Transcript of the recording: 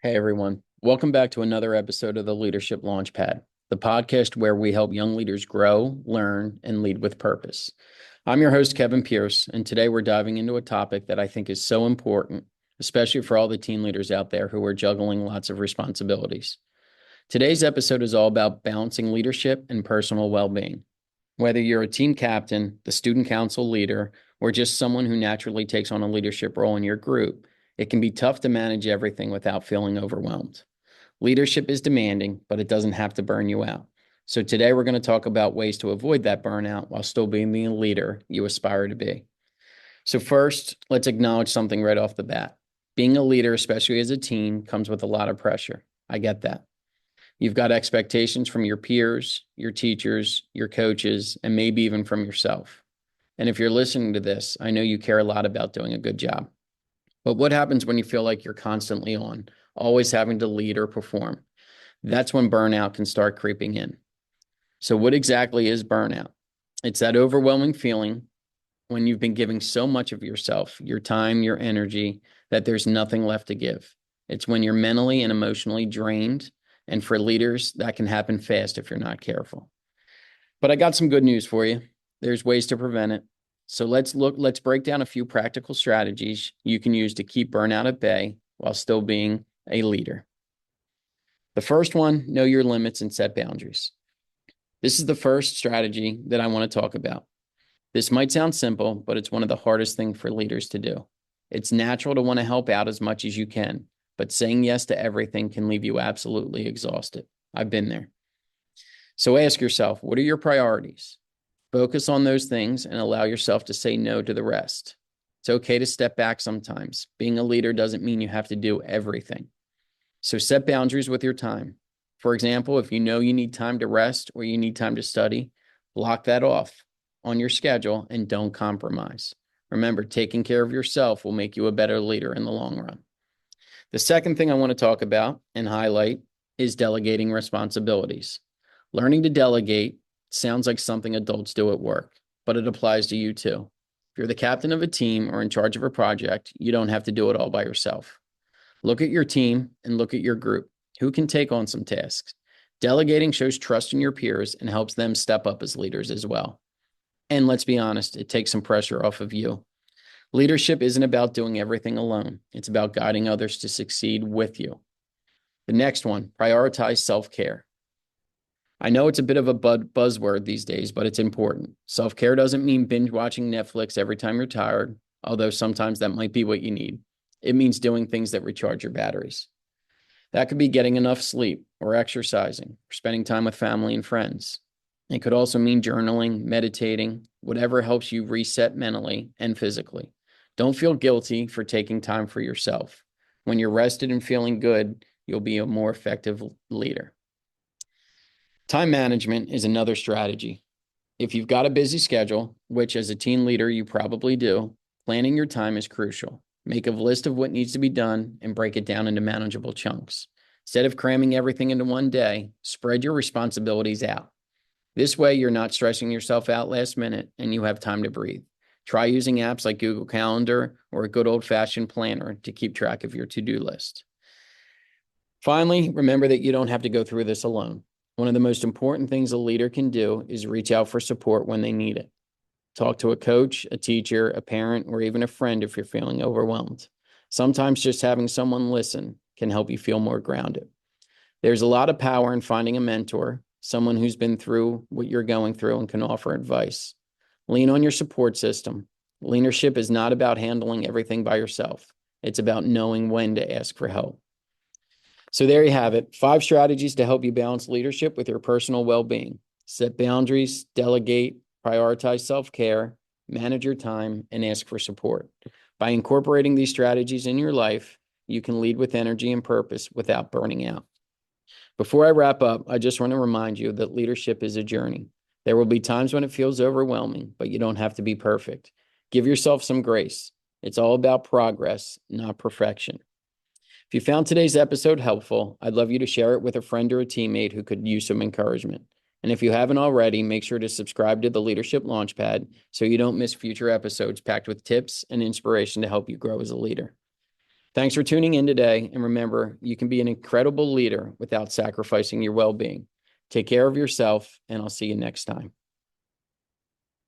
Hey everyone, welcome back to another episode of the Leadership Launchpad, the podcast where we help young leaders grow, learn, and lead with purpose. I'm your host, Kevin Pierce, and today we're diving into a topic that I think is so important, especially for all the teen leaders out there who are juggling lots of responsibilities. Today's episode is all about balancing leadership and personal well-being. Whether you're a team captain, the student council leader, or just someone who naturally takes on a leadership role in your group, it can be tough to manage everything without feeling overwhelmed. Leadership is demanding, but it doesn't have to burn you out. So today we're going to talk about ways to avoid that burnout while still being the leader you aspire to be. So first, let's acknowledge something right off the bat. Being a leader, especially as a teen, comes with a lot of pressure. I get that. You've got expectations from your peers, your teachers, your coaches, and maybe even from yourself. And if you're listening to this, I know you care a lot about doing a good job. But what happens when you feel like you're constantly on, always having to lead or perform? That's when burnout can start creeping in. So, what exactly is burnout? It's that overwhelming feeling when you've been giving so much of yourself, your time, your energy, that there's nothing left to give. It's when you're mentally and emotionally drained. And for leaders, that can happen fast if you're not careful. But I got some good news for you. There's ways to prevent it. So let's break down a few practical strategies you can use to keep burnout at bay while still being a leader. The first one, know your limits and set boundaries. This is the first strategy that I want to talk about. This might sound simple, but it's one of the hardest things for leaders to do. It's natural to want to help out as much as you can, but saying yes to everything can leave you absolutely exhausted. I've been there. So ask yourself, what are your priorities? Focus on those things and allow yourself to say no to the rest. It's okay to step back sometimes. Being a leader doesn't mean you have to do everything. So set boundaries with your time. For example, if you know you need time to rest or you need time to study, block that off on your schedule and don't compromise. Remember, taking care of yourself will make you a better leader in the long run. The second thing I want to talk about and highlight is delegating responsibilities. Learning to delegate sounds like something adults do at work, but it applies to you too. If you're the captain of a team or in charge of a project, you don't have to do it all by yourself. Look at your team and look at your group. Who can take on some tasks? Delegating shows trust in your peers and helps them step up as leaders as well. And let's be honest, it takes some pressure off of you. Leadership isn't about doing everything alone. It's about guiding others to succeed with you. The next one, prioritize self-care. I know it's a bit of a buzzword these days, but it's important. Self-care doesn't mean binge watching Netflix every time you're tired, although sometimes that might be what you need. It means doing things that recharge your batteries. That could be getting enough sleep or exercising or spending time with family and friends. It could also mean journaling, meditating, whatever helps you reset mentally and physically. Don't feel guilty for taking time for yourself. When you're rested and feeling good, you'll be a more effective leader. Time management is another strategy. If you've got a busy schedule, which as a team leader you probably do, planning your time is crucial. Make a list of what needs to be done and break it down into manageable chunks. Instead of cramming everything into one day, spread your responsibilities out. This way, you're not stressing yourself out last minute and you have time to breathe. Try using apps like Google Calendar or a good old-fashioned planner to keep track of your to-do list. Finally, remember that you don't have to go through this alone. One of the most important things a leader can do is reach out for support when they need it. Talk to a coach, a teacher, a parent, or even a friend if you're feeling overwhelmed. Sometimes just having someone listen can help you feel more grounded. There's a lot of power in finding a mentor, someone who's been through what you're going through and can offer advice. Lean on your support system. Leadership is not about handling everything by yourself. It's about knowing when to ask for help. So there you have it. 5 strategies to help you balance leadership with your personal well-being. Set boundaries, delegate, prioritize self-care, manage your time, and ask for support. By incorporating these strategies in your life, you can lead with energy and purpose without burning out. Before I wrap up, I just want to remind you that leadership is a journey. There will be times when it feels overwhelming, but you don't have to be perfect. Give yourself some grace. It's all about progress, not perfection. If you found today's episode helpful, I'd love you to share it with a friend or a teammate who could use some encouragement. And if you haven't already, make sure to subscribe to the Leadership Launchpad so you don't miss future episodes packed with tips and inspiration to help you grow as a leader. Thanks for tuning in today. And remember, you can be an incredible leader without sacrificing your well-being. Take care of yourself, and I'll see you next time.